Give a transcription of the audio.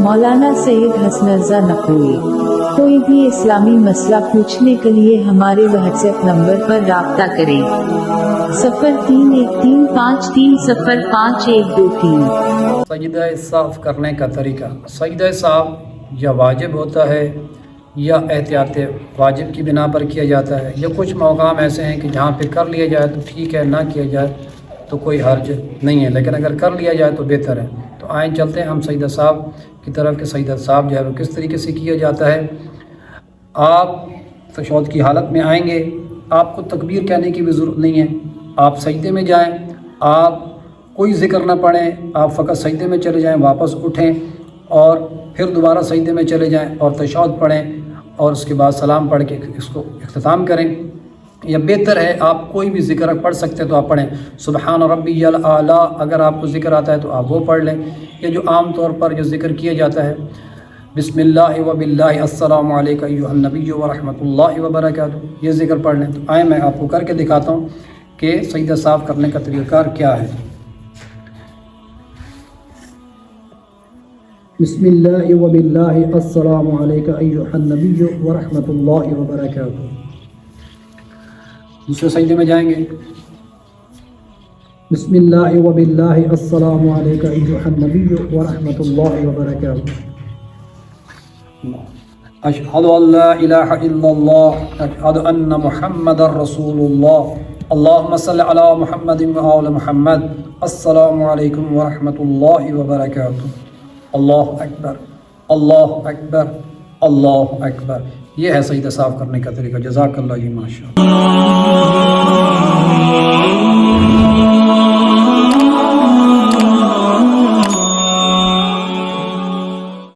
मौलाना सैयद हसन रज़ा नकवी। कोई भी इस्लामी मसला पूछने के लिए हमारे व्हाट्सएप नंबर पर राब्ता करें। 031353051223। सजदा साफ करने का तरीका। सजदा साफ या वाजिब होता है या एहतियात वाजिब की बिना पर किया जाता है, या कुछ मौकाम ऐसे हैं कि जहाँ पे कर लिया जाए तो ठीक है, ना किया जाए तो कोई हर्ज नहीं है, लेकिन अगर कर लिया जाए तो बेहतर है। तो आए चलते हैं हम सजदा साफ की तरफ कि सजदा साफ जो है वो किस तरीके से किया जाता है। आप तशहुद की हालत में आएंगे, आपको तकबीर कहने की भी ज़रूरत नहीं है। आप सजदे में जाएं, आप कोई ज़िक्र ना पढ़ें, आप फ़कत सजदे में चले जाएं, वापस उठें और फिर दोबारा सजदे में चले जाएं और तशहुद पढ़ें और उसके बाद सलाम पढ़ के इसको इख्तिताम करें। या बेहतर है आप कोई भी ज़िक्र पढ़ सकते हैं तो आप पढ़ें। सुबहान रब्बियल आला अगर आपको ज़िक्र आता है तो आप वो पढ़ लें। या जो आम तौर पर जो ज़िक्र किया जाता है, बिस्मिल्लाहि व बिल्लाहि अस्सलामु अलैका अय्युहन नबिय्यु व रहमतुल्लाहि व बरकातुहू, ये ज़िक्र पढ़ लें। तो आए मैं आपको करके दिखाता हूँ कि सजदा साफ़ करने का तरीक़ाकार क्या है। बिस्मिल्लाहि व बिल्लाहि अस्सलामु अलैका अय्युहन नबिय्यु व रहमतुल्लाहि व बरकातुहू। दूसरे सजदे में जाएंगे, बिस्मिल्लाहि व बिल्लाहि अस्सलामु अलैका अय्युहन नबिय्यु व रहमतुल्लाहि व बरकातुहू। अशहदु अल्ला इलाहा इल्लल्लाह अशहदु अन्न मुहम्मदर रसूलुल्लाह अल्लाहुम्मा सल्लि अला मुहम्मदिन व आलि मुहम्मद अस्सलामु अलैकुम व रहमतुल्लाहि व बरकातुहू। अल्लाहु अकबर, अल्लाहु अकबर, अल्लाहु अकबर। ये है सजदा साफ़ करने का तरीका। जज़ाकल्लाह जी, माशाअल्लाह।